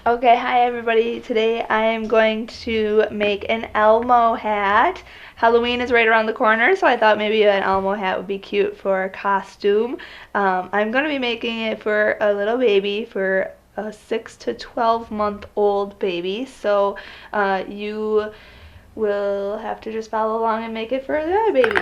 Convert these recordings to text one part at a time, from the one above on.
Okay, hi everybody. Today I am going to make an Elmo hat. Halloween is right around the corner, so I thought maybe an Elmo hat would be cute for a costume. I'm going to be making it for a little baby, for a 6 to 12 month old baby. So you will have to just follow along and make it for the other baby.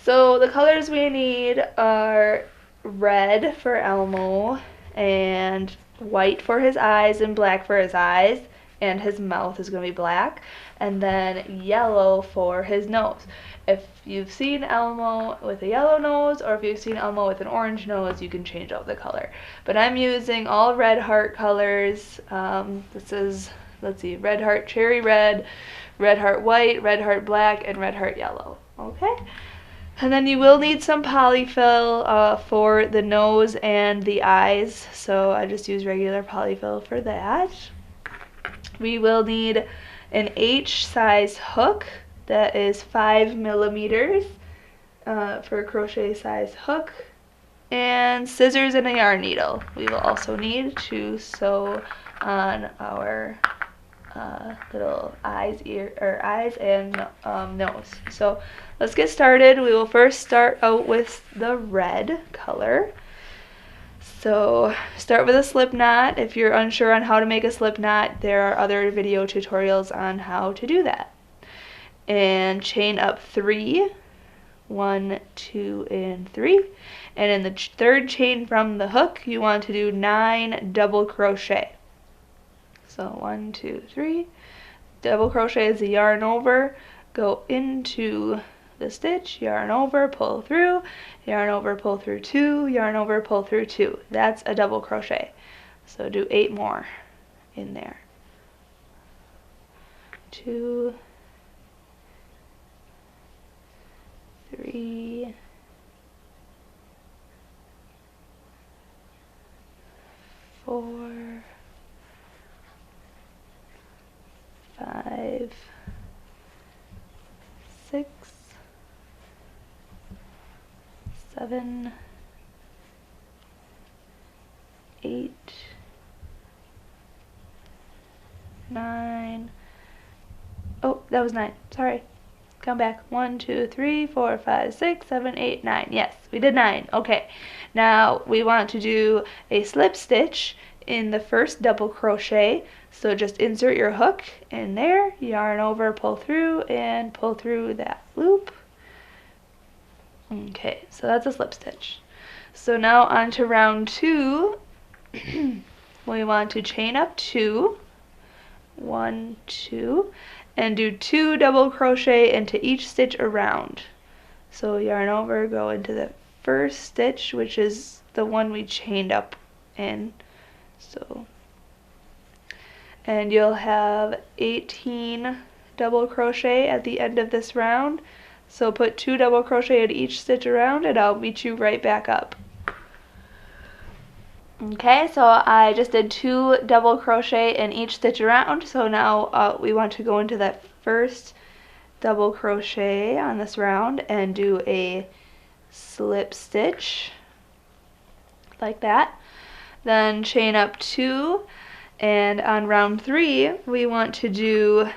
So the colors we need are red for Elmo, and white for his eyes and black for his eyes, and his mouth is going to be black, and then yellow for his nose. If you've seen Elmo with a yellow nose, or if you've seen Elmo with an orange nose, you can change out the color. But I'm using all red heart colors. This is, let's see, red heart cherry red, red heart white, red heart black, and red heart yellow. Okay? And then you will need some polyfill for the nose and the eyes, so I just use regular polyfill for that. We will need an H size hook that is 5 millimeters for a crochet size hook, and scissors and a yarn needle. We will also need to sew on our little eyes, eyes and nose. So let's get started. We will first start out with the red color. So start with a slip knot. If you're unsure on how to make a slip knot, there are other video tutorials on how to do that. And chain up 3, 1, 2, and 3. And in the third chain from the hook, you want to do 9 double crochet. So 1, 2, 3. Double crochet is the yarn over, go into the stitch, yarn over, pull through, yarn over, pull through 2, yarn over, pull through 2. That's a double crochet. So do 8 more in there. 2, 3, 4, 5, 6, 7, 8, 9. Oh, that was 9. Sorry. Come back. 1, 2, 3, 4, 5, 6, 7, 8, 9. Yes, we did 9. Okay. Now we want to do a slip stitch in the first double crochet. So just insert your hook in there, yarn over, pull through, and pull through that loop. Okay, so that's a slip stitch. So now on to round 2. We want to chain up 2, 1, 2, and do 2 double crochet into each stitch around. So yarn over, go into the first stitch, which is the one we chained up in. So, and you'll have 18 double crochet at the end of this round. So put 2 double crochet at each stitch around, and I'll meet you right back up. Okay, so I just did 2 double crochet in each stitch around. So now we want to go into that first double crochet on this round and do a slip stitch like that. Then chain up 2, and on round 3 we want to do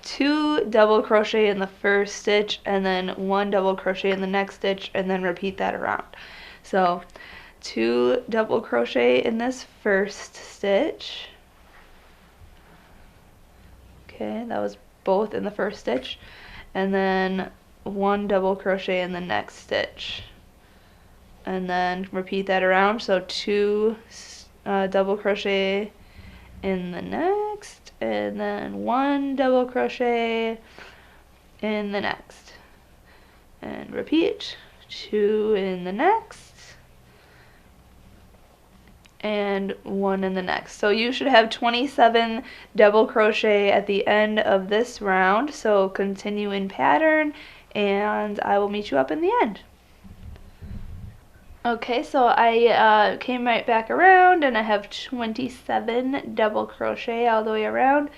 2 double crochet in the first stitch, and then 1 double crochet in the next stitch, and then repeat that around. So 2 double crochet in this first stitch. Okay, that was both in the first stitch, and then 1 double crochet in the next stitch, and then repeat that around. So 2 double crochet in the next, and then 1 double crochet in the next, and repeat. 2 in the next, and 1 in the next. So you should have 27 double crochet at the end of this round. So continue in pattern, and I will meet you up in the end. Okay, so I came right back around, and I have 27 double crochet all the way around.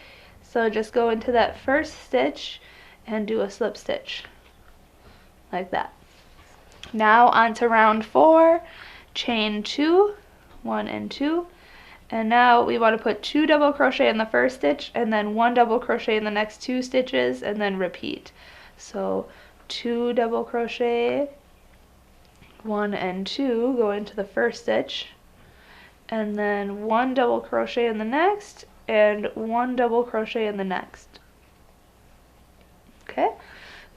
So just go into that first stitch and do a slip stitch like that. Now on to round 4, chain 2, 1 and 2, And now we want to put 2 double crochet in the first stitch and then 1 double crochet in the next 2 stitches and then repeat. So 2 double crochet, 1 and 2 go into the first stitch, and then 1 double crochet in the next and 1 double crochet in the next. Okay,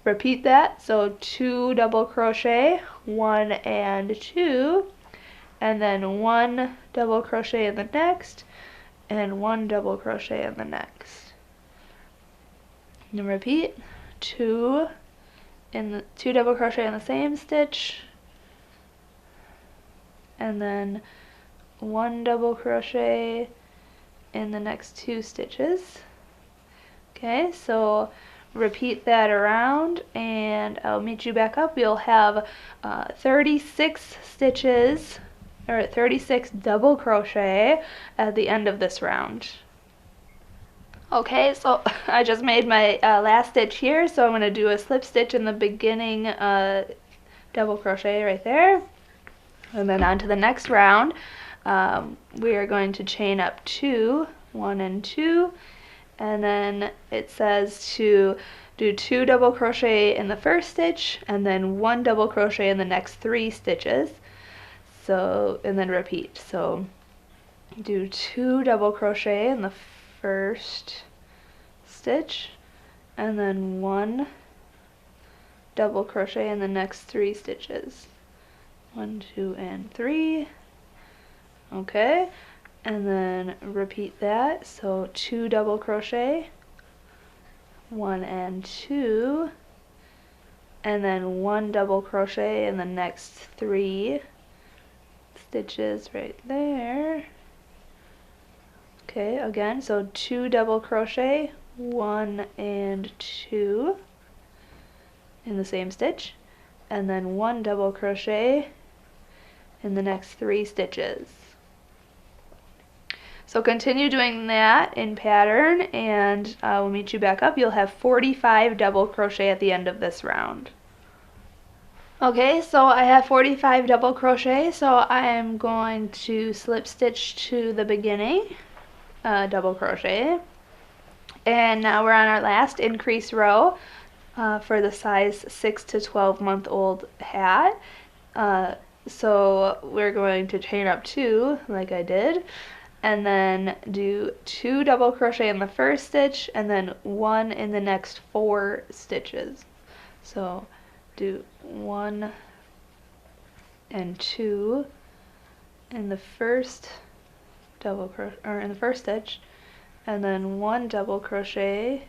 repeat that. So 2 double crochet, 1 and 2, and then 1 double crochet in the next and 1 double crochet in the next. And repeat 2 double crochet in the same stitch, and then 1 double crochet in the next 2 stitches. Okay, so repeat that around and I'll meet you back up. You'll have 36 stitches, or 36 double crochet at the end of this round. Okay, so I just made my last stitch here, so I'm going to do a slip stitch in the beginning double crochet right there, and then on to the next round. We are going to chain up 2, 1 and 2, and then it says to do 2 double crochet in the first stitch and then 1 double crochet in the next 3 stitches. So, and then repeat. So do 2 double crochet in the first stitch and then 1 double crochet in the next 3 stitches. 1, 2, and 3. Okay, and then repeat that. So 2 double crochet, 1 and 2, and then 1 double crochet in the next 3 stitches right there. Okay, again, so 2 double crochet, 1 and 2 in the same stitch, and then 1 double crochet in the next 3 stitches. So continue doing that in pattern, and we'll meet you back up. You'll have 45 double crochet at the end of this round. Okay, so I have 45 double crochet, so I am going to slip stitch to the beginning, double crochet, and now we're on our last increase row for the size 6 to 12 month old hat. So we're going to chain up 2 like I did, and then do 2 double crochet in the first stitch and then 1 in the next 4 stitches. So do 1 and 2 in the first double crochet, or in the first stitch, and then 1 double crochet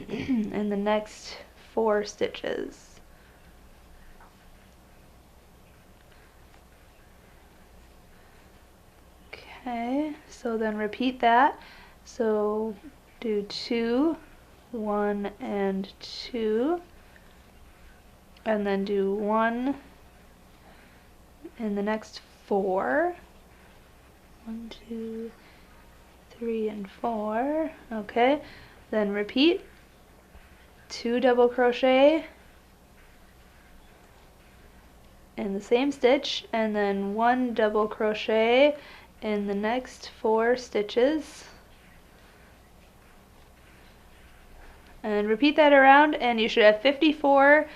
in the next 4 stitches. Okay, so then repeat that. So do 2, 1 and 2, and then do 1 in the next 4. 1, 2, 3, and 4. Okay, then repeat 2 double crochet in the same stitch, and then 1 double crochet in the next 4 stitches, and repeat that around, and you should have 54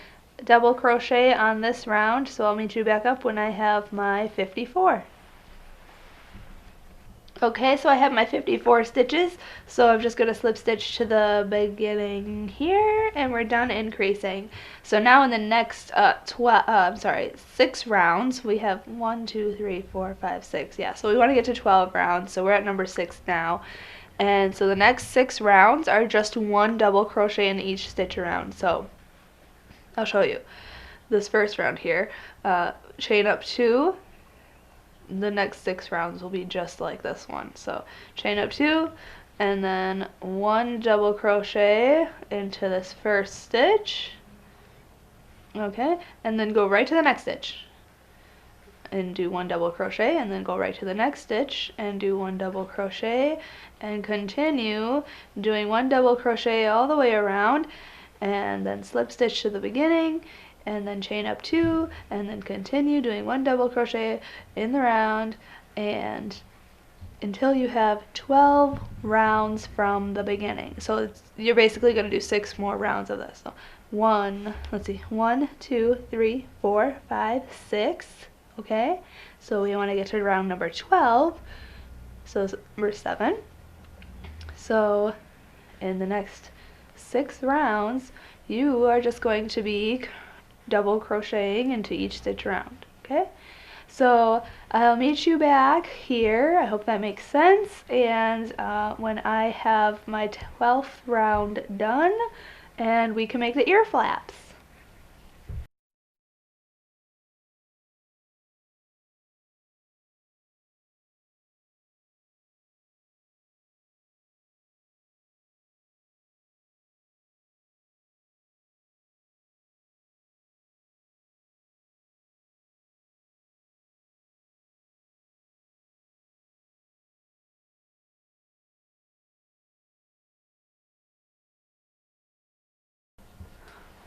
double crochet on this round. So I'll meet you back up when I have my 54. Okay, so I have my 54 stitches, so I'm just going to slip stitch to the beginning here, and we're done increasing. So now in the next 6 rounds, we have 1, 2, 3, 4, 5, 6. Yeah, so we want to get to 12 rounds, so we're at number 6 now. And so the next 6 rounds are just 1 double crochet in each stitch around. So I'll show you this first round here. Chain up 2. The next 6 rounds will be just like this one. So chain up 2 and then 1 double crochet into this first stitch. Okay, and then go right to the next stitch and do 1 double crochet, and then go right to the next stitch and do 1 double crochet, and continue doing 1 double crochet all the way around, and then slip stitch to the beginning, and then chain up 2, and then continue doing 1 double crochet in the round, and until you have 12 rounds from the beginning. So you're basically going to do 6 more rounds of this. So 1, 2, 3, 4, 5, 6. Okay, so we want to get to round number 12. So number 7. So in the next 6 rounds, you are just going to be double crocheting into each stitch round. Okay, so I'll meet you back here. I hope that makes sense. And when I have my 12th round done, and we can make the ear flaps.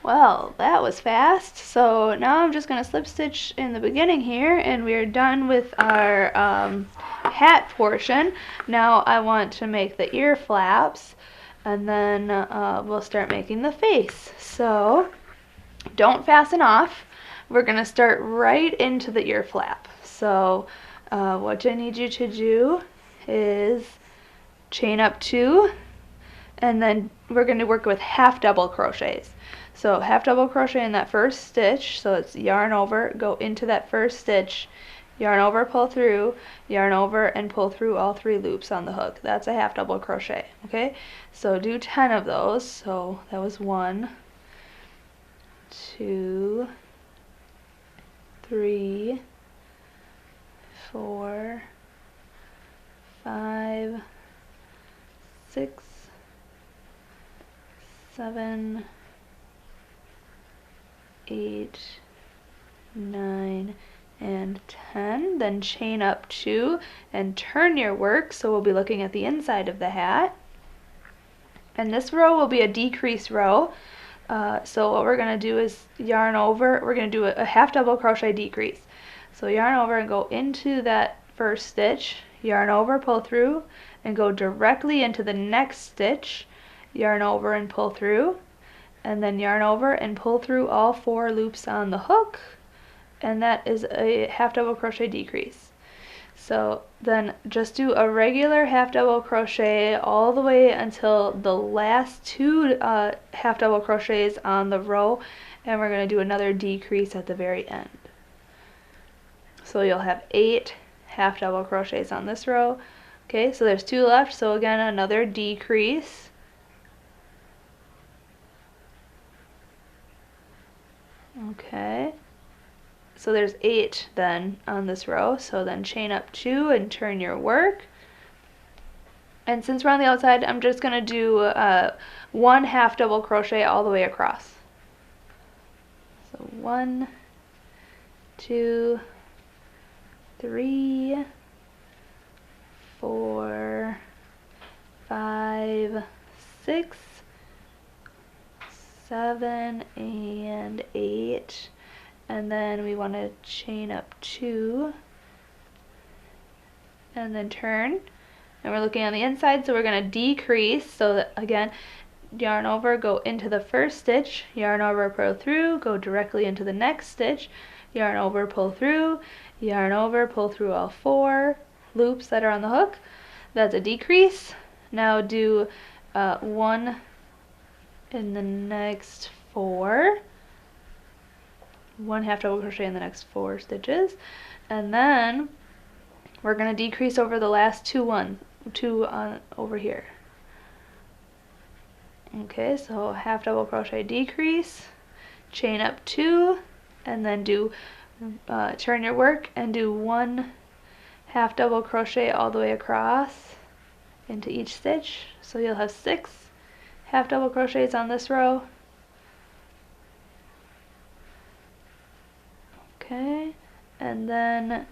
Well, that was fast. So now I'm just going to slip stitch in the beginning here, and we're done with our hat portion. Now I want to make the ear flaps, and then we'll start making the face. So don't fasten off. We're going to start right into the ear flap. So what I need you to do is chain up 2, and then we're going to work with half double crochets. So half double crochet in that first stitch, so it's yarn over, go into that first stitch, yarn over, pull through, yarn over, and pull through all 3 loops on the hook. That's a half double crochet. Okay, so do 10 of those. So that was 1, 2, 3, 4, 5, 6, 7, 8, 9, and 10. Then chain up 2 and turn your work, so we'll be looking at the inside of the hat. And this row will be a decrease row. So what we're going to do is yarn over, we're going to do a half double crochet decrease. So yarn over and go into that first stitch, yarn over, pull through, and go directly into the next stitch, yarn over and pull through, and then yarn over and pull through all 4 loops on the hook, and that is a half double crochet decrease. So then just do a regular half double crochet all the way until the last 2 half double crochets on the row, and we're going to do another decrease at the very end. So you'll have 8 half double crochets on this row. Okay, so there's 2 left, so again another decrease. Okay, so there's 8 then on this row, so then chain up 2 and turn your work. And since we're on the outside, I'm just going to do 1 half double crochet all the way across. So 1, 2, 3, 4, 5, 6, 7, and 8, and then we want to chain up 2 and then turn, and we're looking on the inside, so we're going to decrease. So that, again, yarn over, go into the first stitch, yarn over, pull through, go directly into the next stitch, yarn over, pull through, yarn over, pull through all 4 loops that are on the hook. That's a decrease. Now do 1 in the next 4, 1 half double crochet in the next 4 stitches, and then we're going to decrease over the last 2 over here. Okay, so half double crochet decrease, chain up 2, and then do turn your work and do 1 half double crochet all the way across into each stitch. So you'll have 6 half double crochets on this row. Okay, and then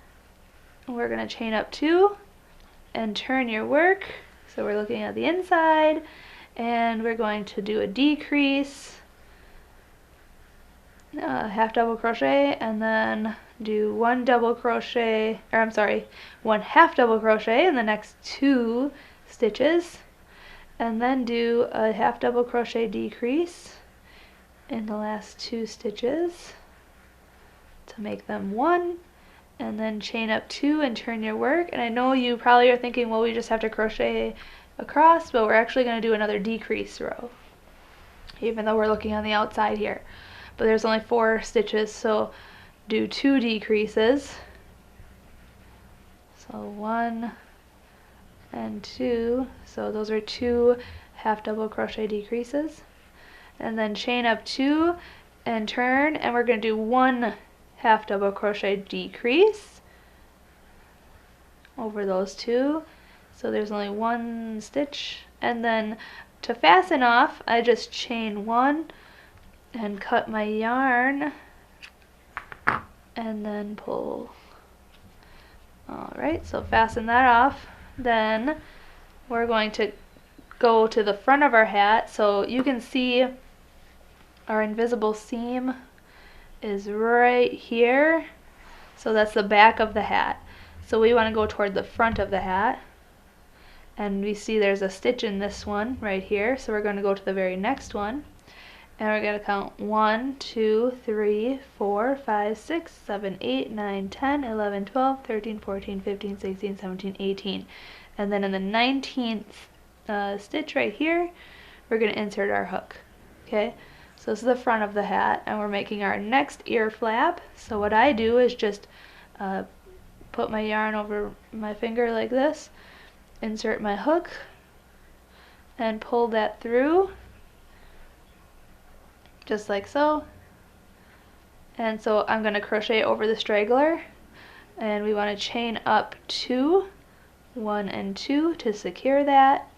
we're going to chain up 2 and turn your work. So we're looking at the inside, and we're going to do a decrease, half double crochet, and then do one double crochet, or I'm sorry, one half double crochet in the next 2 stitches, and then do a half double crochet decrease in the last 2 stitches to make them 1, and then chain up 2 and turn your work. And I know you probably are thinking, well, we just have to crochet across, but we're actually going to do another decrease row, even though we're looking on the outside here. But there's only 4 stitches, so do 2 decreases. So 1 and 2, so those are 2 half double crochet decreases. And then chain up 2 and turn, and we're going to do 1 half double crochet decrease over those 2. So there's only 1 stitch, and then to fasten off, I just chain 1 and cut my yarn and then pull. Alright, so fasten that off. Then we're going to go to the front of our hat, so you can see our invisible seam is right here. So that's the back of the hat. So we want to go toward the front of the hat. And we see there's a stitch in this one right here. So we're going to go to the very next one. And we're going to count 1, 2, 3, 4, 5, 6, 7, 8, 9, 10, 11, 12, 13, 14, 15, 16, 17, 18. And then in the 19th stitch right here, we're going to insert our hook. Okay, so this is the front of the hat, and we're making our next ear flap. So what I do is just put my yarn over my finger like this, insert my hook, and pull that through, just like so. And so I'm going to crochet over the straggler, and we want to chain up 2, 1 and 2 to secure that,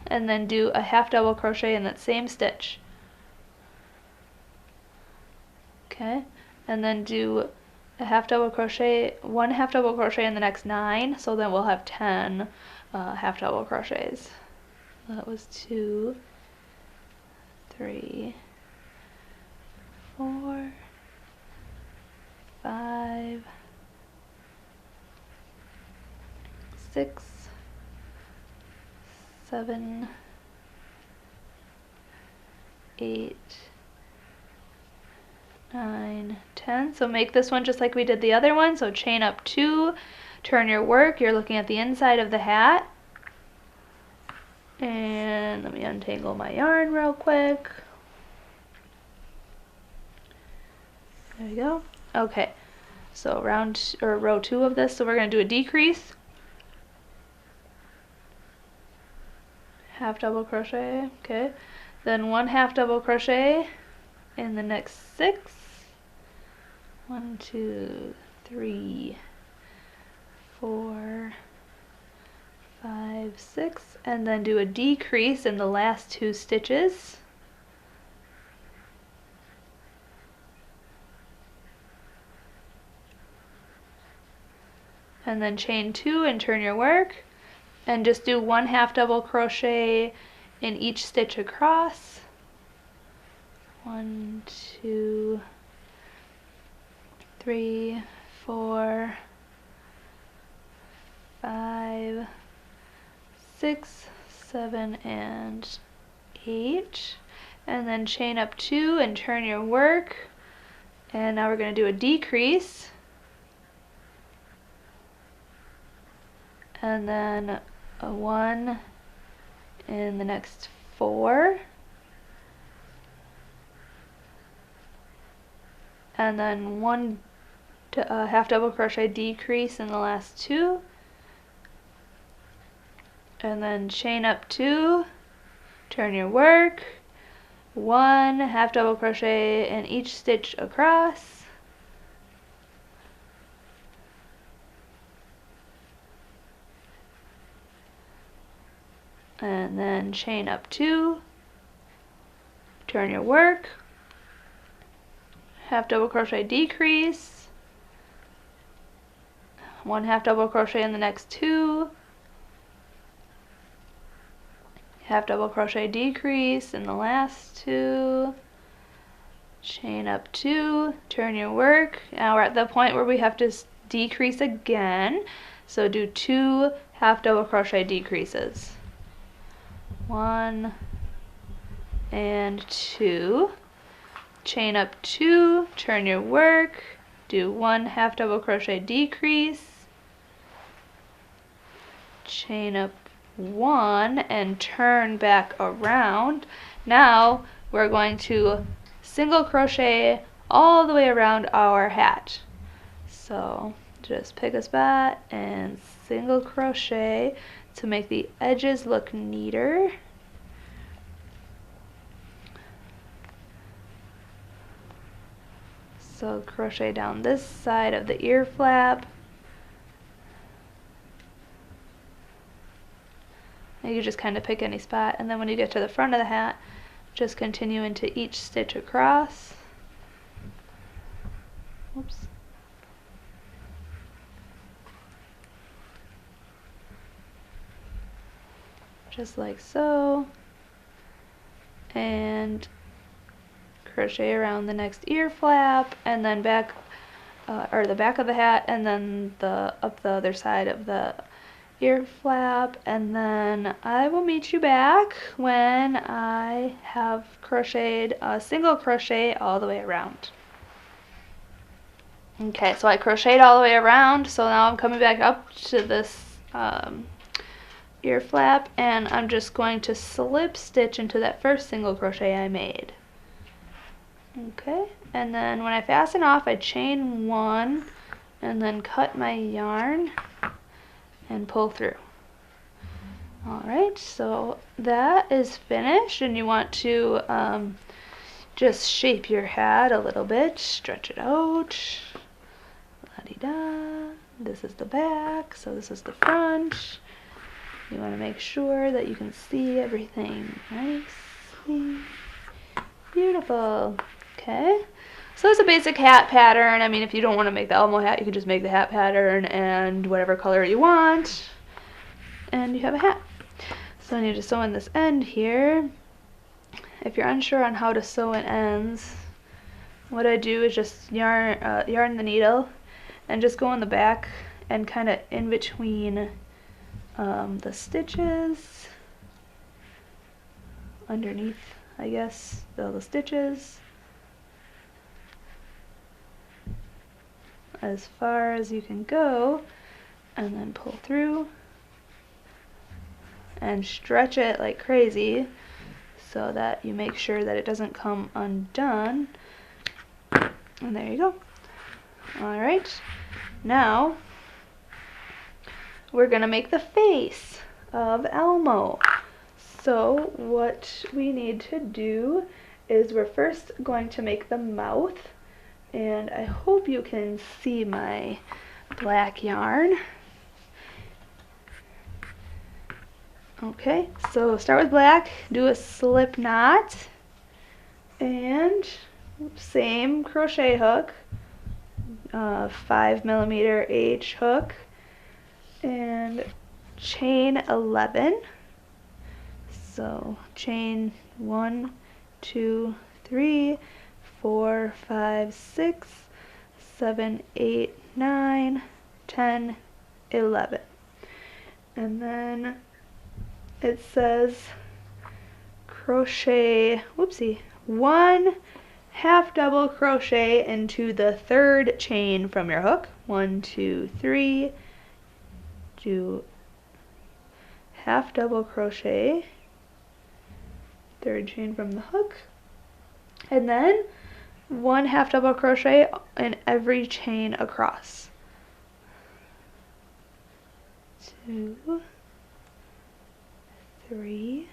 and then do a half double crochet in that same stitch. Okay, and then do a half double crochet, 1 half double crochet in the next 9, so then we'll have 10 half double crochets. That was 2, 3, 4, 5, 6, 7, 8, 9, 10. So make this one just like we did the other one. So chain up 2, turn your work. You're looking at the inside of the hat. And let me untangle my yarn real quick. There we go. Okay, so row 2 of this. So we're going to do a decrease, half double crochet. Okay, then 1 half double crochet in the next 6. 1, 2, 3, 4, 5, 6, and then do a decrease in the last 2 stitches. And then chain 2 and turn your work, and just do 1 half double crochet in each stitch across. 1, 2, 3, 4, 5, 6, 7, and 8. And then chain up 2 and turn your work. And now we're going to do a decrease. And then a 1 in the next 4. And then 1 half double crochet decrease in the last 2, and then chain up 2, turn your work, 1 half double crochet in each stitch across, and then chain up 2, turn your work, half double crochet decrease, 1 half double crochet in the next 2, half double crochet decrease in the last 2, chain up 2, turn your work. Now we're at the point where we have to decrease again, so do 2 half double crochet decreases. 1 and 2, chain up 2, turn your work, do 1 half double crochet decrease, chain up 1 and turn back around. Now we're going to single crochet all the way around our hat. So just pick a spot and single crochet to make the edges look neater. So crochet down this side of the ear flap. You just kind of pick any spot, and then when you get to the front of the hat, just continue into each stitch across. Oops. Just like so. And crochet around the next ear flap, and then back, or the back of the hat, and then up the other side of the ear flap, and then I will meet you back when I have crocheted a single crochet all the way around. Okay, so I crocheted all the way around, so now I'm coming back up to this ear flap, and I'm just going to slip stitch into that first single crochet I made. Okay, and then when I fasten off, I chain 1 and then cut my yarn and pull through. Alright, so that is finished, and you want to just shape your hat a little bit, stretch it out. La-di-da. This is the back, so this is the front. You want to make sure that you can see everything nicely. Beautiful. Okay, so it's a basic hat pattern. I mean, if you don't want to make the Elmo hat, you can just make the hat pattern and whatever color you want, and you have a hat. So I need to sew in this end here. If you're unsure on how to sew in ends, what I do is just yarn the needle and just go on the back and kind of in between the stitches, underneath, I guess, all the stitches, as far as you can go, and then pull through and stretch it like crazy so that you make sure that it doesn't come undone. And there you go. Alright, now we're gonna make the face of Elmo. So what we need to do is we're first going to make the mouth, and I hope you can see my black yarn. Okay, so start with black, do a slip knot, and same crochet hook, 5mm H hook, and chain 11. So chain 1, 2, 3, 4, 5, 6, 7, 8, 9, 10, 11. And then it says crochet, whoopsie, 1 half double crochet into the third chain from your hook. 1, 2, 3, do half double crochet, third chain from the hook, and then 1 half double crochet in every chain across. 2, 3,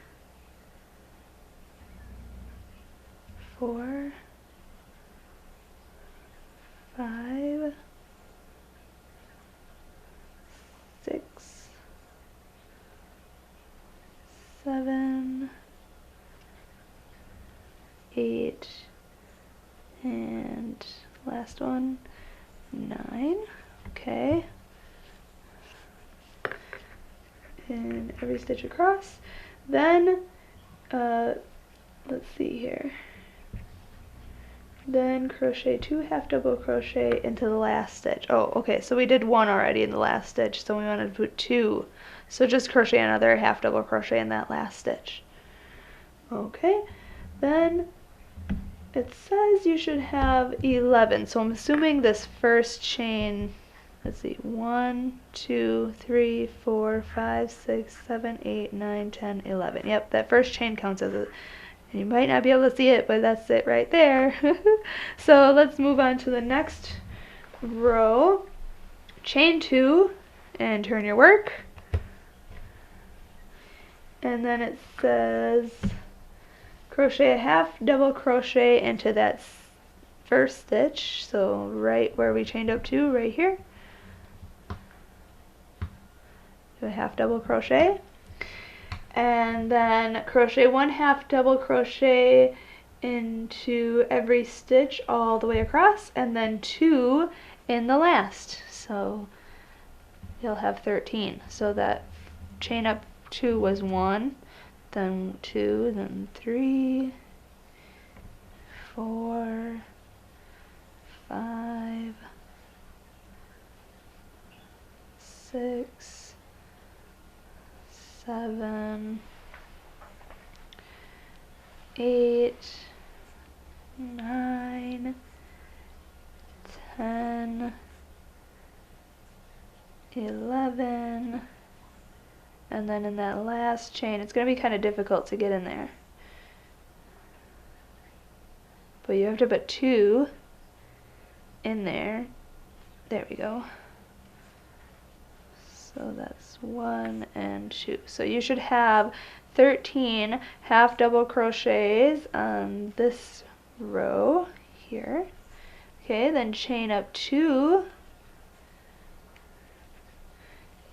4, 5, 6, 7, 8, and last one, 9. Okay. And every stitch across. Then, let's see here. then crochet 2 half double crochet into the last stitch. Oh, okay, so we did 1 already in the last stitch, so we wanted to put 2. So just crochet another half double crochet in that last stitch. Okay, then it says you should have 11, so I'm assuming this first chain, let's see, 1, 2, 3, 4, 5, 6, 7, 8, 9, 10, 11. Yep, that first chain counts as a, and you might not be able to see it, but that's it right there. So let's move on to the next row. Chain 2 and turn your work. And then it says crochet a half double crochet into that first stitch, so right where we chained up to, right here. Do a half double crochet. And then crochet 1 half double crochet into every stitch all the way across, and then 2 in the last, so you'll have 13. So that chain up 2 was 1, then 2, then 3, 4, 5, 6, 7, 8, 9, 10, 11, and then in that last chain, it's going to be kind of difficult to get in there, but you have to put 2 in there. There we go. So that's 1 and 2. So you should have 13 half double crochets on this row here. Okay, then chain up 2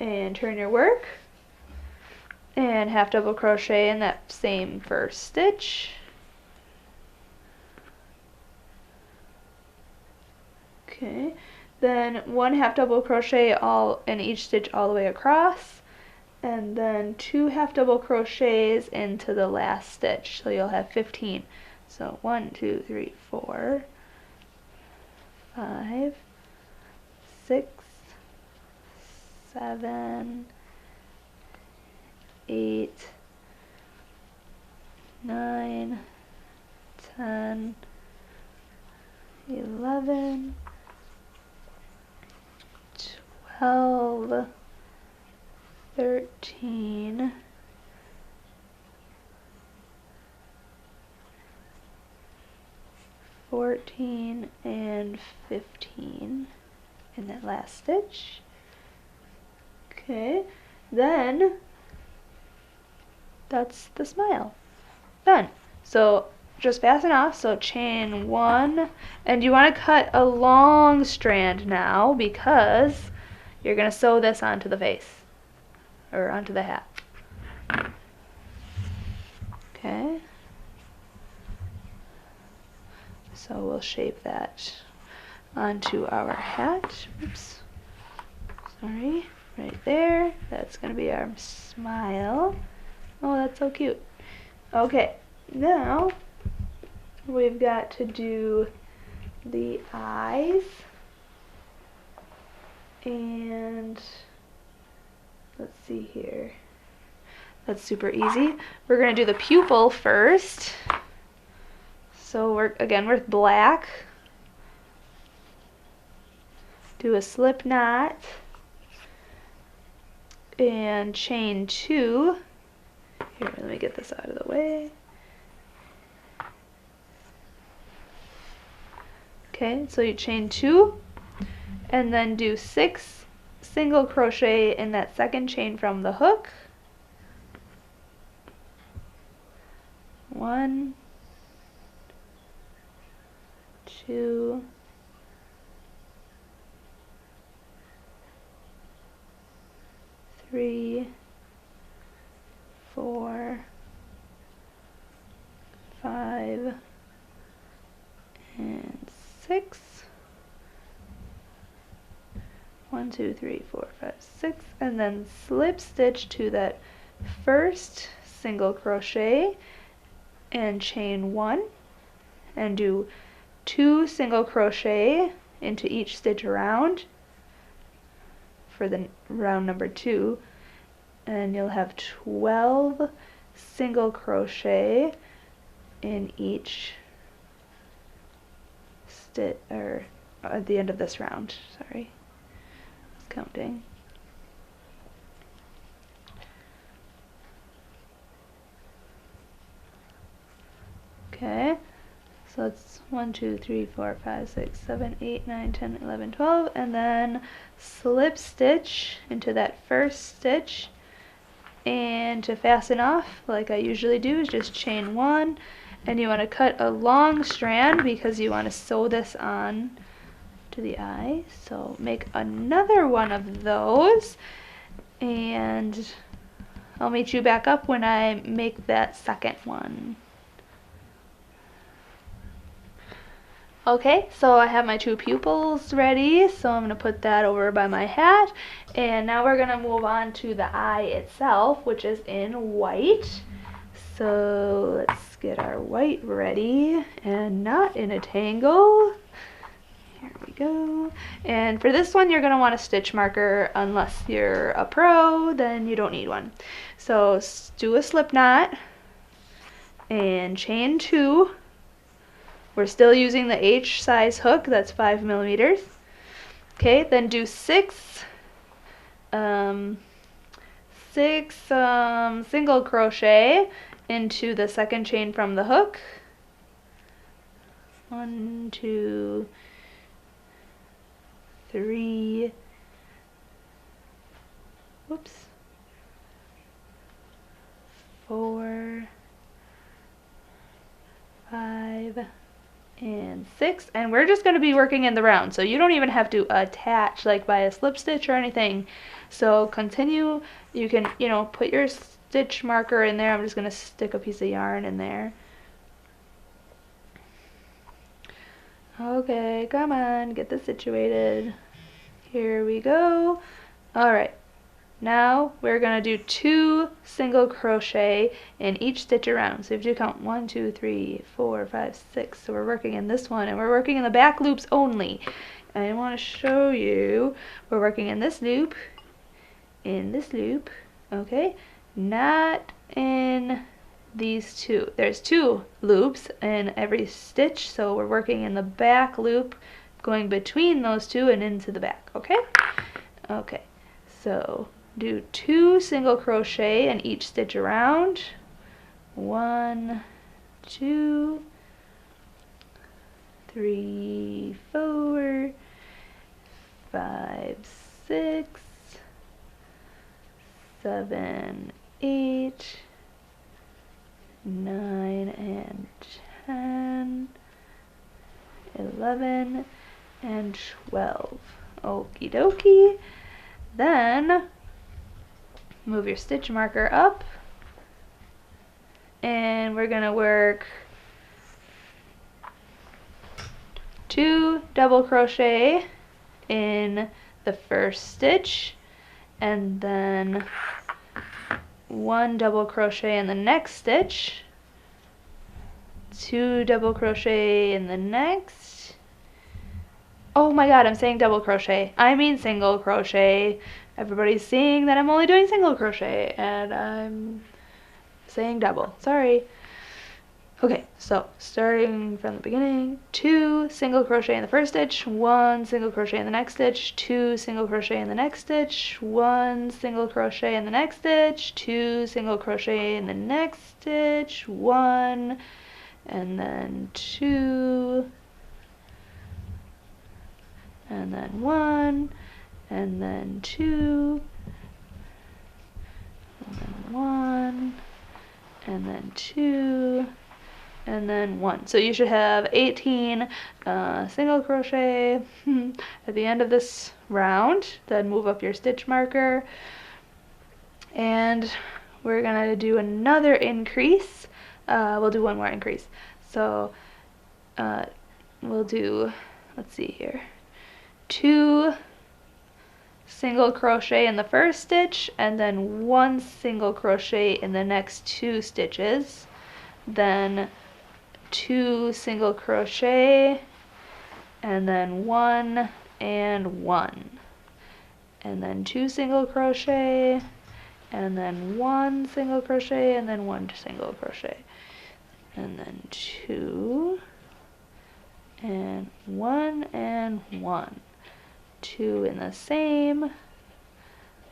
and turn your work, and half double crochet in that same first stitch. Okay, then 1 half double crochet all in each stitch all the way across, and then 2 half double crochets into the last stitch, so you'll have 15. So 1, 2, 3, 4, 5, 6, 7, 8, 9, 10, 11, 12, 13, 14, and 15 in that last stitch. Okay, then that's the smile. Done. So just fasten off, so chain 1, and you want to cut a long strand now because you're going to sew this onto the face, or onto the hat. Okay, so we'll shape that onto our hat. Oops, sorry, right there. That's going to be our smile. Oh, that's so cute. Okay, now we've got to do the eyes, and let's see here. That's super easy. We're going to do the pupil first. So we're with black. Do a slip knot and chain 2. Here, let me get this out of the way. Okay, so you chain 2 and then do 6 single crochet in that second chain from the hook. 1, 2, 3, 4, 5, and 6. 1, 2, 3, 4, 5, 6, and then slip stitch to that first single crochet and chain 1 and do 2 single crochet into each stitch around for the round number 2, and you'll have 12 single crochet in each stitch, or at the end of this round. Sorry, I was counting. Okay, so it's 1, 2, 3, 4, 5, 6, 7, 8, 9, 10, 11, 12, and then slip stitch into that first stitch, and to fasten off, like I usually do, is just chain 1, and you want to cut a long strand because you want to sew this on to the eye. So make another one of those, and I'll meet you back up when I make that second one. Okay, so I have my 2 pupils ready, so I'm going to put that over by my hat, and now we're going to move on to the eye itself, which is in white. So let's get our white ready, and not in a tangle. Here we go. And for this one, you're going to want a stitch marker. Unless you're a pro, then you don't need one. So do a slip knot, and chain 2. We're still using the H size hook, that's 5 millimeters. Okay, then do 6 single crochet into the second chain from the hook. 1, 2, 3, whoops, 4, 5, and 6, and we're just going to be working in the round, so you don't even have to attach like by a slip stitch or anything. So continue. You can, put your stitch marker in there. I'm just going to stick a piece of yarn in there. Okay, come on, get this situated. Here we go. Alright, now we're going to do 2 single crochet in each stitch around. So you have to count 1, 2, 3, 4, 5, 6. So we're working in this one, and we're working in the back loops only. And I want to show you, we're working in this loop, okay, not in these 2. There's 2 loops in every stitch, so we're working in the back loop, going between those 2 and into the back, okay? Okay, so do 2 single crochet in each stitch around. 1, 2, 3, 4, 5, 6, 7, 8, 9, and 10, 11, and 12. Okie dokie. Then move your stitch marker up, and we're going to work 2 double crochet in the first stitch, and then 1 double crochet in the next stitch, 2 double crochet in the next. Oh my god, I'm saying double crochet. I mean single crochet. Everybody's seeing that I'm only doing single crochet, and I'm saying double. Sorry. Okay, so starting from the beginning, 2 single crochet in the first stitch, 1 single crochet in the next stitch, 2 single crochet in the next stitch, 1 single crochet in the next stitch, 2 single crochet in the next stitch, 1, and then 2, and then 1, and then 2, and then 1, and then 2, and then 1. So you should have 18 single crochet at the end of this round. Then move up your stitch marker, and we're gonna do another increase. We'll do one more increase. So we'll do, let's see here, 2 single crochet in the first stitch, and then 1 single crochet in the next 2 stitches, then 2 single crochet and then 1 and 1, and then 2 single crochet, and then 1 single crochet, and then 1 single crochet, and then 2 and 1 and 1, 2 in the same,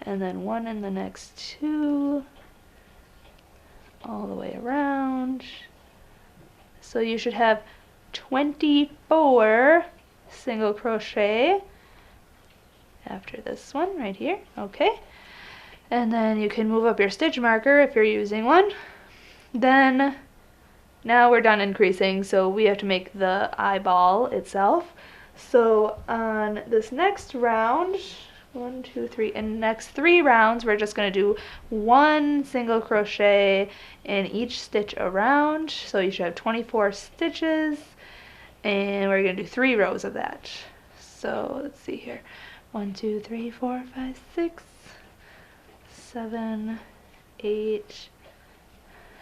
and then 1 in the next 2, all the way around. So you should have 24 single crochet after this one right here. Okay, and then you can move up your stitch marker if you're using one. Then now we're done increasing, so we have to make the eyeball itself. So on this next round, 1, 2, 3, in the next 3 rounds, we're just going to do 1 single crochet in each stitch around. So you should have 24 stitches, and we're going to do 3 rows of that. So let's see here. 1, 2, 3, 4, 5, 6, 7, 8,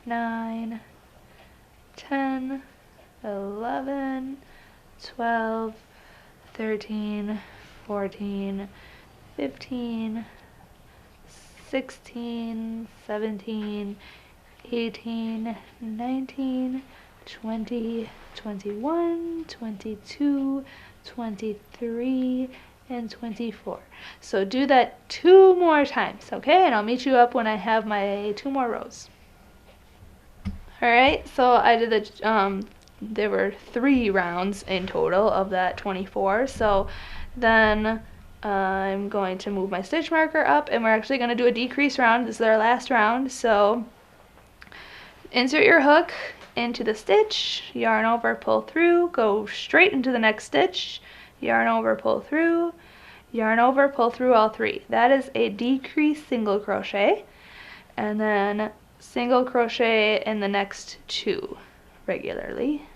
9, 10, 11, 12, 13, 14, 15, 16, 17, 18, 19, 20, 21, 22, 23, and 24. So do that 2 more times, okay? And I'll meet you up when I have my 2 more rows. Alright, so I did the, there were 3 rounds in total of that 24, so then I'm going to move my stitch marker up, and we're actually going to do a decrease round. This is our last round, so insert your hook into the stitch, yarn over, pull through, go straight into the next stitch, yarn over, pull through, yarn over, pull through all 3. That is a decrease single crochet, and then single crochet in the next 2 regularly.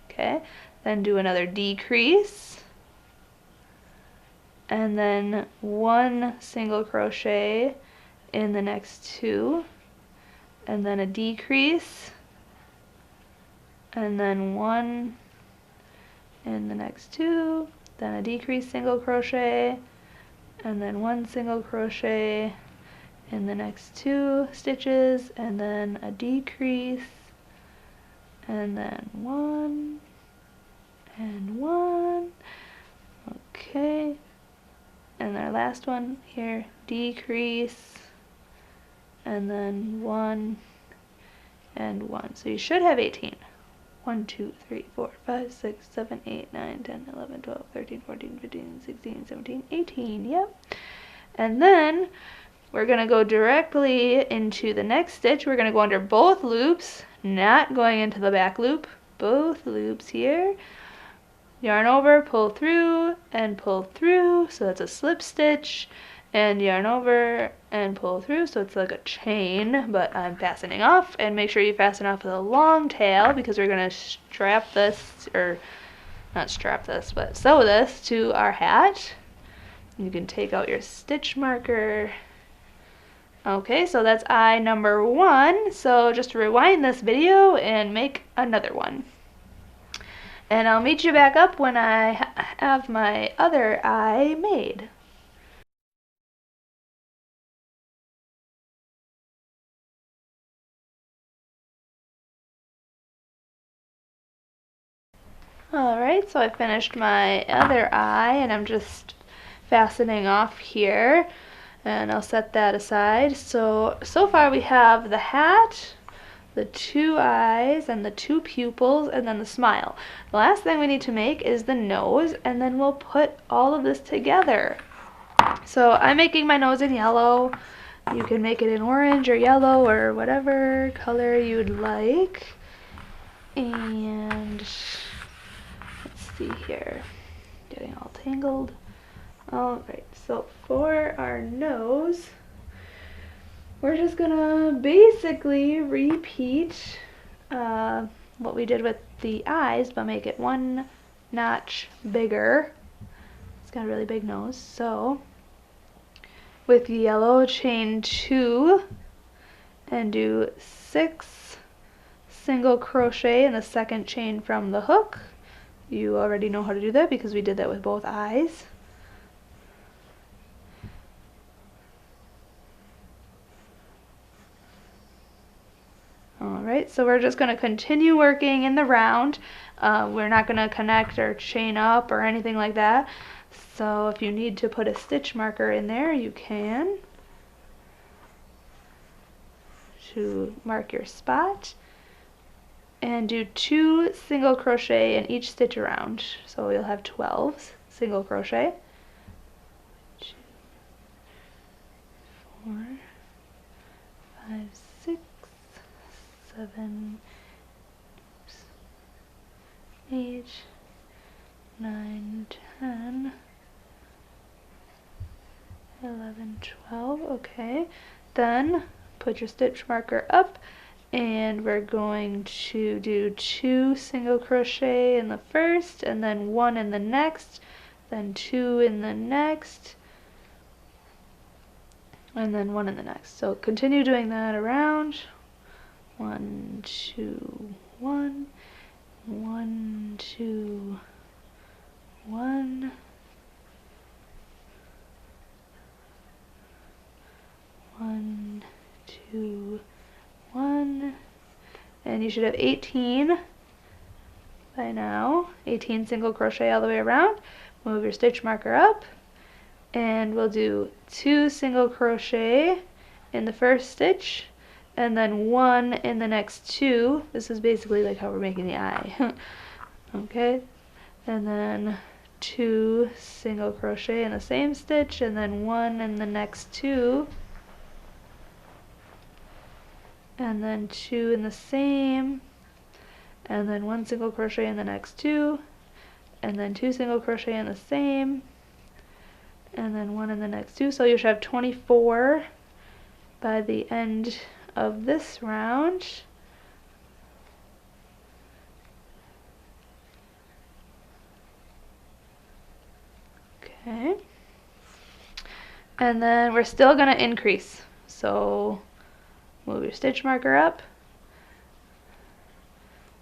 Okay, then do another decrease, and then 1 single crochet in the next 2, and then a decrease, and then 1 in the next 2, then a decrease single crochet, and then 1 single crochet in the next 2 stitches, and then a decrease, and then 1 and 1. Okay, and our last one here, decrease, and then 1 and 1. So you should have 18. 1, 2, 3, 4, 5, 6, 7, 8, 9, 10, 11, 12, 13, 14, 15, 16, 17, 18. Yep. And then we're going to go directly into the next stitch. We're going to go under both loops, not going into the back loop. Both loops here. Yarn over, pull through, and pull through, so that's a slip stitch, and yarn over and pull through, so it's like a chain, but I'm fastening off. And make sure you fasten off with a long tail, because we're going to strap this, or not strap this, but sew this to our hat. You can take out your stitch marker. Okay, so that's eye number 1. So just rewind this video and make another one. And I'll meet you back up when I have my other eye made. Alright, so I finished my other eye, and I'm just fastening off here, and I'll set that aside. So far we have the hat, the 2 eyes, and the 2 pupils, and then the smile. The last thing we need to make is the nose, and then we'll put all of this together. So I'm making my nose in yellow. You can make it in orange or yellow or whatever color you'd like. And let's see here, getting all tangled. Alright, so for our nose, we're just gonna basically repeat what we did with the eyes, but make it 1 notch bigger. It's got a really big nose. So with yellow, chain 2 and do 6 single crochet in the second chain from the hook, You already know how to do that because we did that with both eyes. Alright, so we're just going to continue working in the round. We're not going to connect or chain up or anything like that. So if you need to put a stitch marker in there, you can, to mark your spot. And do 2 single crochet in each stitch around. So you'll have 12 single crochet. 2, 4, 5, 6, 7, 8, 9, 10, 11, 12. Okay, then put your stitch marker up, and we're going to do 2 single crochet in the first, and then 1 in the next, then 2 in the next, and then 1 in the next. So continue doing that around. 1, 2, 1, 1, 2, 1, 1, 2, 1, and you should have 18 by now. 18 single crochet all the way around. Move your stitch marker up, and we'll do 2 single crochet in the first stitch, and then 1 in the next 2. This is basically like how we're making the eye. Okay, and then 2 single crochet in the same stitch, and then 1 in the next 2, and then 2 in the same, and then 1 single crochet in the next 2, and then 2 single crochet in the same, and then 1 in the next 2. So you should have 24 by the end of this round. Okay, and then we're still going to increase, so move your stitch marker up.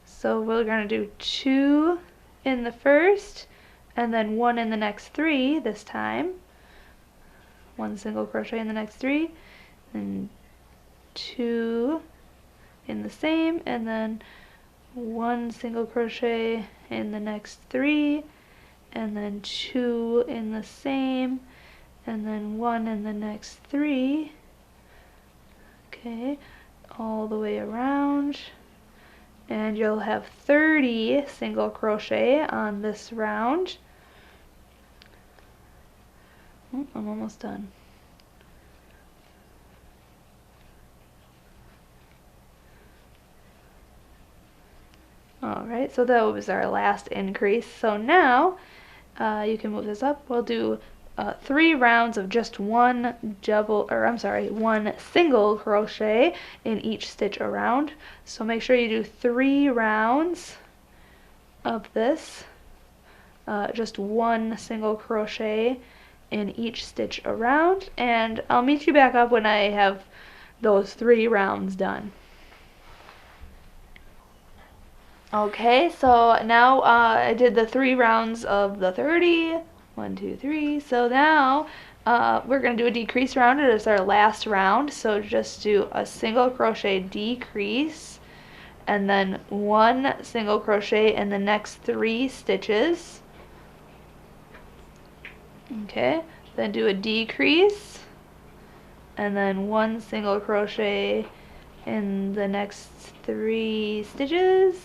So we're going to do 2 in the first, and then 1 in the next 3 this time. 1 single crochet in the next 3, and 2 in the same, and then 1 single crochet in the next 3, and then 2 in the same, and then 1 in the next 3. Okay, all the way around, and you'll have 30 single crochet on this round. Oh, I'm almost done. Alright, so that was our last increase. So now you can move this up. We'll do 3 rounds of just one single crochet in each stitch around. So make sure you do 3 rounds of this, just 1 single crochet in each stitch around, and I'll meet you back up when I have those 3 rounds done. Okay, so now I did the 3 rounds of the 30. 1, 2, 3. So now we're going to do a decrease round. It is our last round. So just do a single crochet decrease, and then 1 single crochet in the next 3 stitches. Okay, then do a decrease, and then 1 single crochet in the next 3 stitches,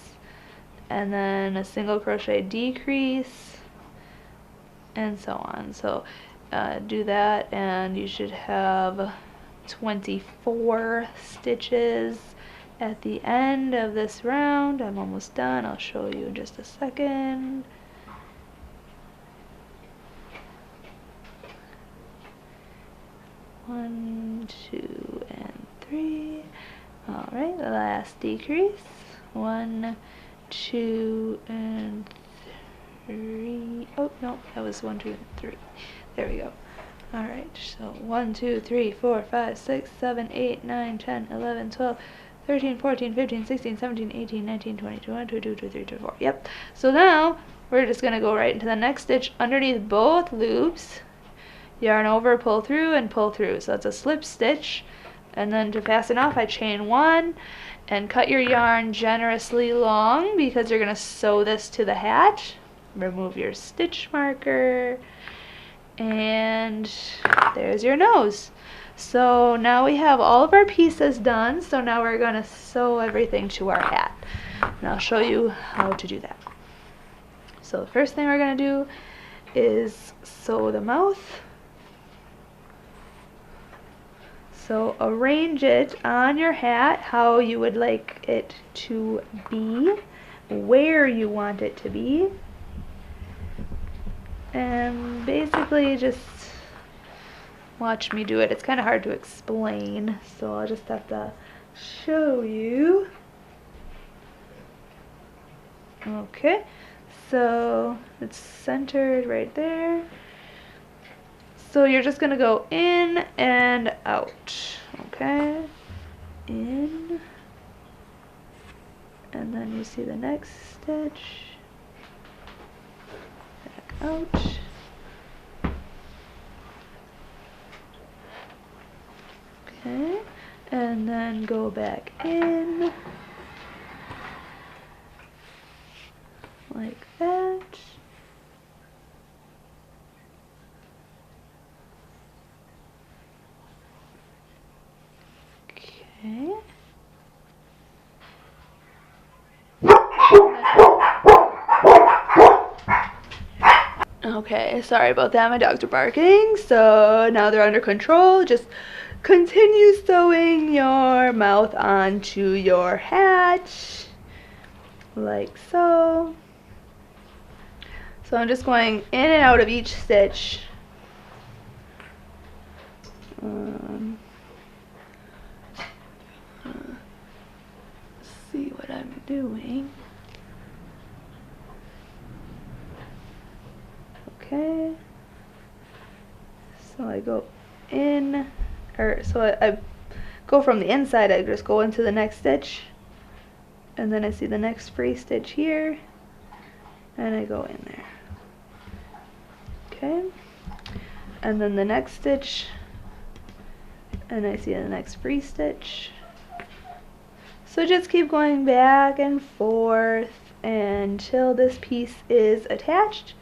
and then a single crochet decrease, and so on. So do that, and you should have 24 stitches at the end of this round. I'm almost done. I'll show you in just a second. One, 2, and 3. Alright, the last decrease. 1, 2, and 3. Oh, no, that was 1, 2, and 3. There we go. Alright, so 1, 2, 3, 4, 5, 6, 7, 8, 9, 10, 11, 12, 13, 14, 15, 16, 17, 18, 19, 20, 21, 22, 23, 24. Yep. So now we're just going to go right into the next stitch underneath both loops, yarn over, pull through, and pull through. So it's a slip stitch, and then to fasten off I chain 1 and cut your yarn generously long because you're going to sew this to the hat. Remove your stitch marker, and there's your nose. So now we have all of our pieces done, so now we're going to sew everything to our hat. And I'll show you how to do that. So the first thing we're going to do is sew the mouth. So arrange it on your hat how you would like it to be, where you want it to be, and basically just watch me do it. It's kind of hard to explain, so I'll just have to show you. Okay, so it's centered right there. So you're just going to go in and out, okay? In, and then you see the next stitch, back out. Okay, and then go back in, like that. Okay. Okay, sorry about that, my dogs are barking, so now they're under control. Just continue sewing your mouth onto your hat, like so. So I'm just going in and out of each stitch. See what I'm doing. Okay. So I go in, so I go from the inside, I just go into the next stitch, and then I see the next free stitch here, and I go in there. Okay. And then the next stitch, and I see the next free stitch. So just keep going back and forth until this piece is attached.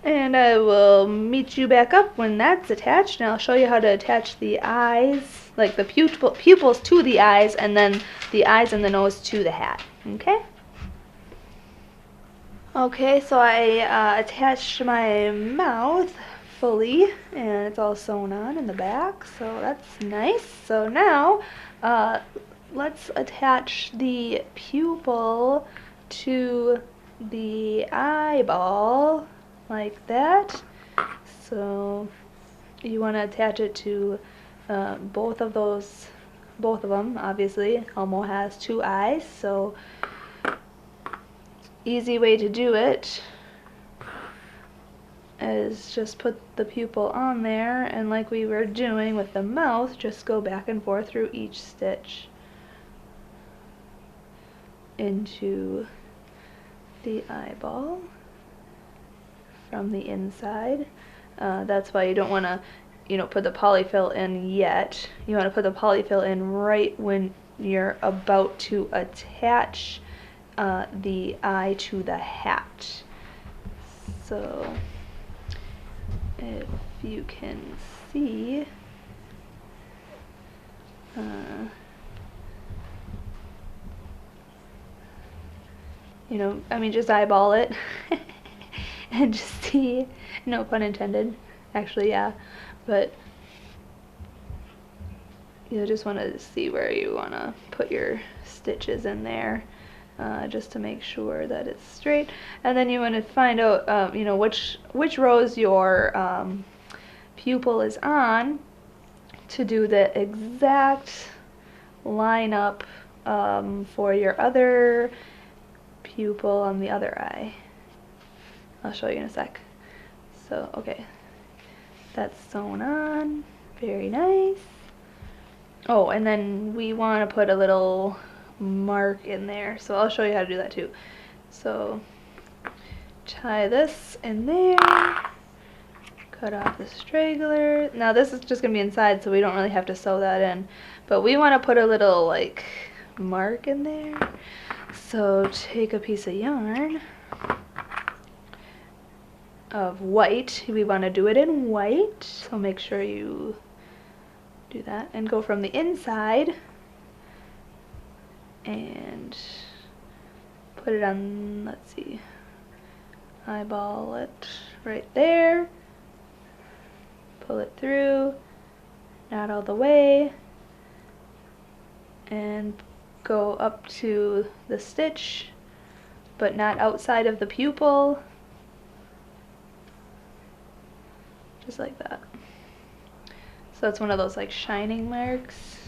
And I will meet you back up when that's attached, and I'll show you how to attach the eyes, like the pupils to the eyes, and then the eyes and the nose to the hat. Okay? Okay, so I attached my mouth fully, and it's all sewn on in the back, so that's nice. So now, let's attach the pupil to the eyeball, like that. So you want to attach it to both of them. Obviously, Elmo has 2 eyes, so easy way to do it is just put the pupil on there, and like we were doing with the mouth, just go back and forth through each stitch into the eyeball from the inside. That's why you don't want to, put the polyfill in yet. You want to put the polyfill in right when you're about to attach the eye to the hat. So if you can see, just eyeball it and just see, no pun intended, actually, yeah, but you just want to see where you want to put your stitches in there, just to make sure that it's straight. And then you want to find out, which rows your pupil is on to do the exact lineup for your other pupil on the other eye. I'll show you in a sec. So, okay, that's sewn on, very nice. Oh, and then we want to put a little mark in there, so I'll show you how to do that too. So tie this in there, cut off the straggler. Now this is just going to be inside, so we don't really have to sew that in, but we want to put a little like mark in there. So take a piece of yarn of white. We want to do it in white, so make sure you do that and go from the inside and put it on, let's see, eyeball it right there, pull it through, not all the way, and go up to the stitch but not outside of the pupil, just like that. So it's one of those like shining marks,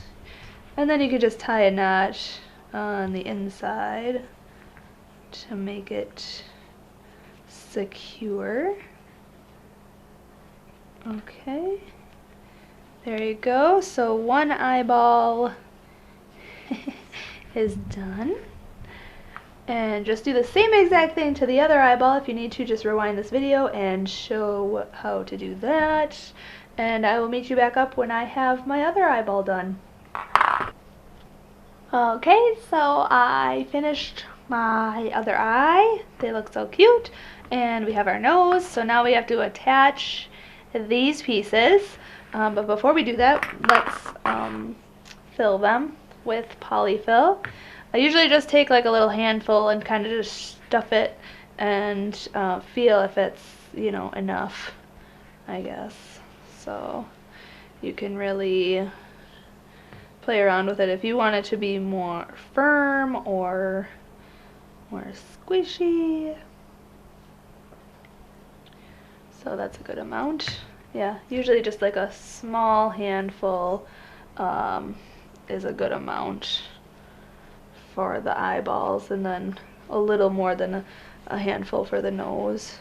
and then you could just tie a knot on the inside to make it secure. Okay, there you go. So one eyeball is done. And just do the same exact thing to the other eyeball. If you need to, just rewind this video and show how to do that. And I will meet you back up when I have my other eyeball done. Okay, so I finished my other eye. They look so cute. And we have our nose. So now we have to attach these pieces. But before we do that, let's fill them with polyfill. I usually just take like a little handful and kind of just stuff it and feel if it's, you know, enough, I guess. So you can really play around with it if you want it to be more firm or more squishy. So that's a good amount. Yeah, usually just like a small handful is a good amount for the eyeballs, and then a little more than a handful for the nose.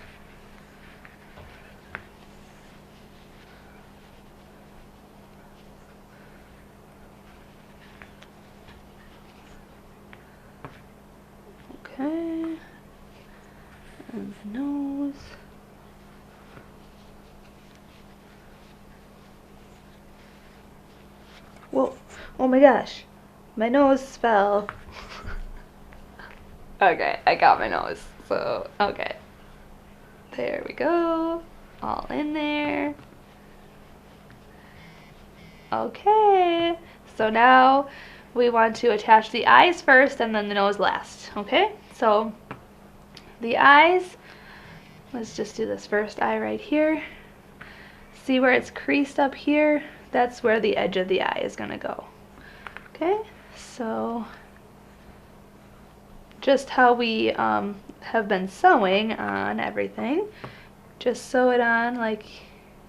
Okay, and the nose. Whoa, oh my gosh, my nose fell. Okay, I got my nose, so, okay. There we go, all in there. Okay, so now we want to attach the eyes first and then the nose last, okay? So, the eyes, let's just do this first eye right here. See where it's creased up here? That's where the edge of the eye is gonna go. Okay, so just how we have been sewing on everything. Just sew it on like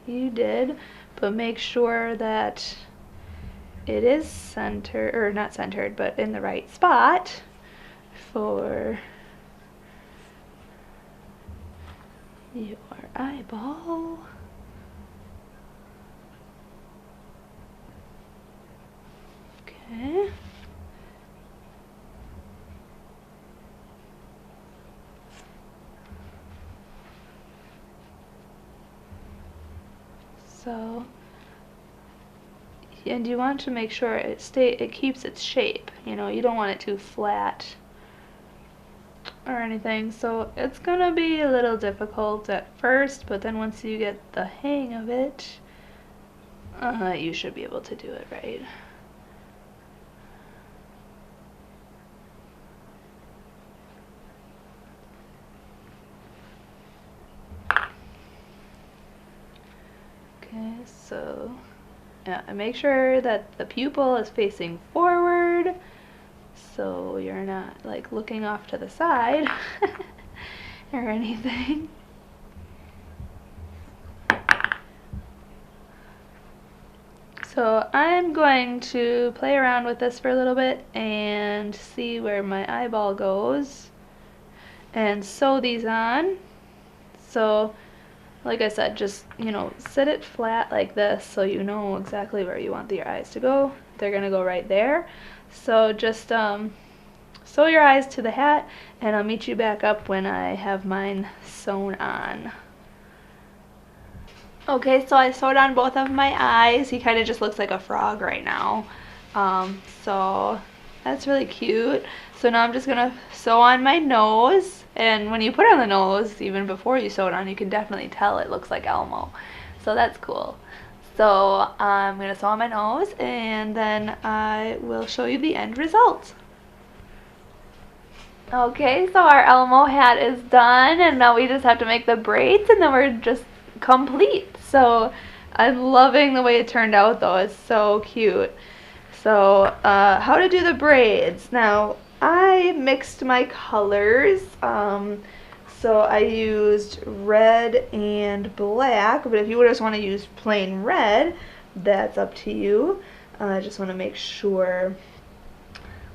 you did, but make sure that it is centered, or not centered, but in the right spot for your eyeball. Okay. So, and you want to make sure it keeps its shape. You know, you don't want it too flat or anything. So it's gonna be a little difficult at first, but then once you get the hang of it, you should be able to do it right. Okay, so yeah, and make sure that the pupil is facing forward, so you're not like looking off to the side or anything. So I'm going to play around with this for a little bit and see where my eyeball goes and sew these on. So like I said, just, you know, sit it flat like this so you know exactly where you want your eyes to go. They're gonna go right there. So just sew your eyes to the hat, and I'll meet you back up when I have mine sewn on. Okay, so I sewed on both of my eyes. He kind of just looks like a frog right now. So that's really cute. So now I'm just going to sew on my nose. And when you put on the nose, even before you sew it on, you can definitely tell it looks like Elmo. So that's cool. So I'm going to sew on my nose, and then I will show you the end result. Okay, so our Elmo hat is done, and now we just have to make the braids, and then we're just complete. So I'm loving the way it turned out, though. It's so cute. So how to do the braids. Now I mixed my colors. So I used red and black, but if you just want to use plain red, that's up to you. I just want to make sure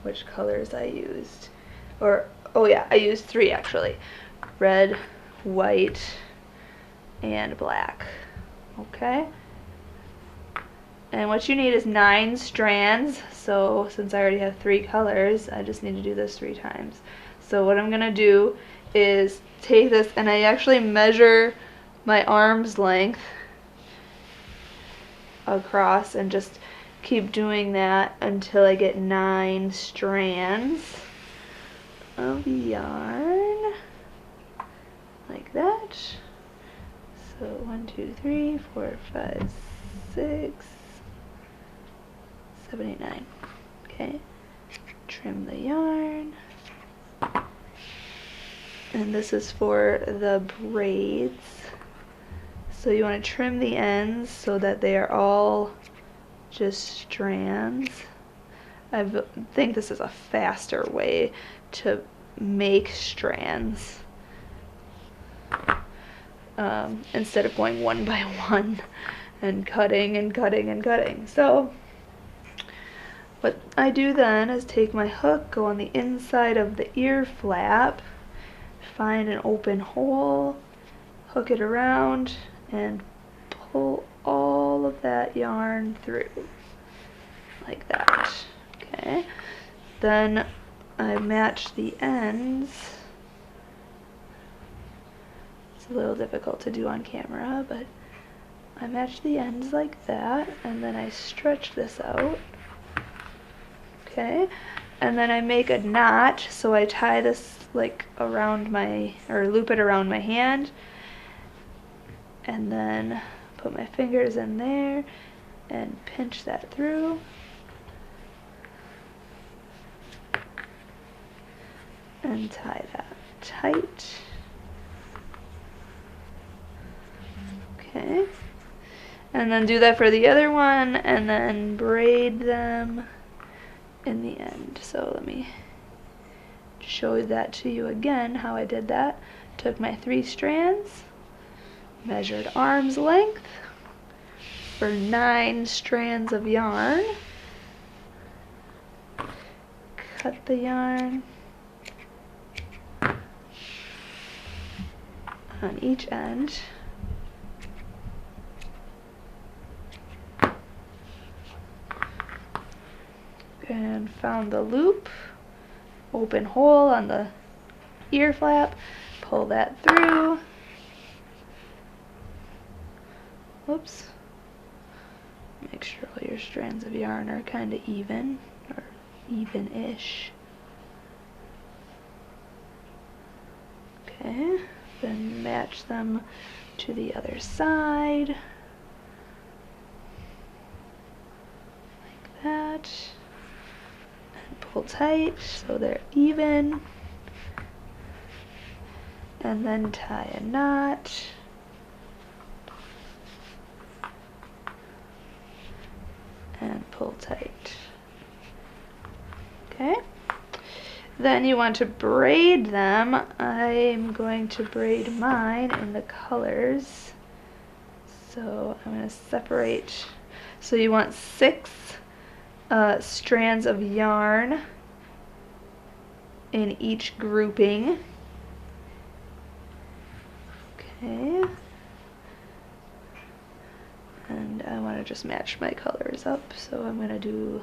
which colors I used. Oh yeah, I used 3 actually. Red, white, and black. Okay. And what you need is 9 strands. So since I already have 3 colors, I just need to do this 3 times. So what I'm gonna do is take this, and I actually measure my arm's length across and just keep doing that until I get 9 strands of yarn, like that. So 1, 2, 3, 4, 5, 6, 7, 8, 9. Okay. Trim the yarn. And this is for the braids. So you want to trim the ends so that they are all just strands. I think this is a faster way to make strands instead of going one by one and cutting and cutting and cutting. So what I do then is take my hook, go on the inside of the ear flap, find an open hole, hook it around, and pull all of that yarn through, like that. Okay. Then I match the ends. It's a little difficult to do on camera, but I match the ends like that, and then I stretch this out. Okay. And then I make a knot, so I tie this like around my, or loop it around my hand, and then put my fingers in there and pinch that through. And tie that tight. Okay. And then do that for the other one, and then braid them in the end. So let me show that to you again, how I did that. Took my 3 strands, measured arm's length for 9 strands of yarn, cut the yarn on each end, and found the loop, open hole on the ear flap, pull that through. Oops. Make sure all your strands of yarn are kind of even, or even-ish. Okay, then match them to the other side, like that, and pull tight so they're even, and then tie a knot. And pull tight. Okay. Then you want to braid them. I'm going to braid mine in the colors. So I'm going to separate. So you want 6 strands of yarn in each grouping. Okay. And I want to just match my colors up, so I'm going to do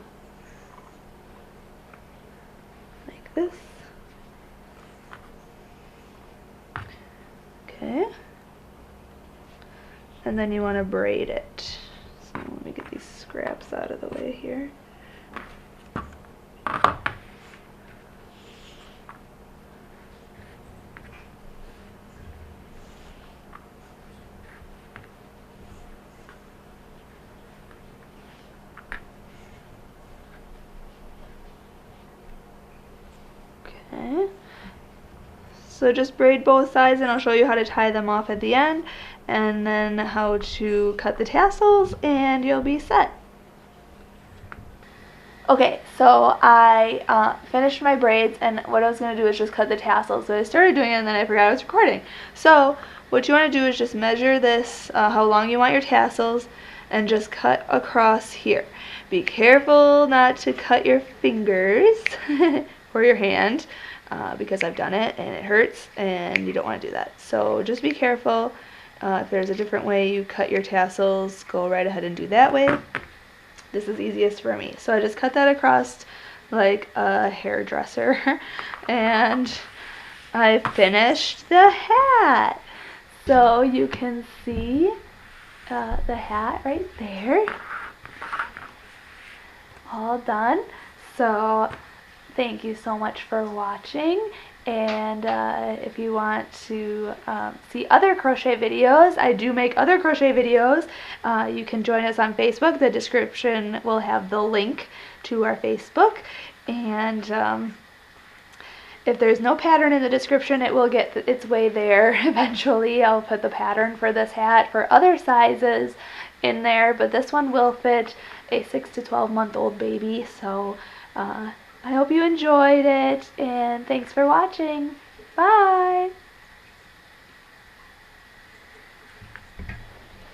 like this. Okay. And then you want to braid it. So let me get these scraps out of the way here. Okay. So just braid both sides and I'll show you how to tie them off at the end and then how to cut the tassels and you'll be set. Okay, so I finished my braids and what I was going to do is just cut the tassels. So I started doing it and then I forgot I was recording. So what you want to do is just measure this, how long you want your tassels, and just cut across here. Be careful not to cut your fingers or your hand because I've done it and it hurts and you don't want to do that. So just be careful. If there's a different way you cut your tassels, go right ahead and do that way. This is easiest for me. So I just cut that across like a hairdresser and I finished the hat. So you can see the hat right there. All done. So thank you so much for watching. And if you want to see other crochet videos, I do make other crochet videos. You can join us on Facebook. The description will have the link to our Facebook. And if there's no pattern in the description, it will get its way there eventually. I'll put the pattern for this hat for other sizes in there, but this one will fit a 6 to 12 month old baby. So I hope you enjoyed it, and thanks for watching. Bye!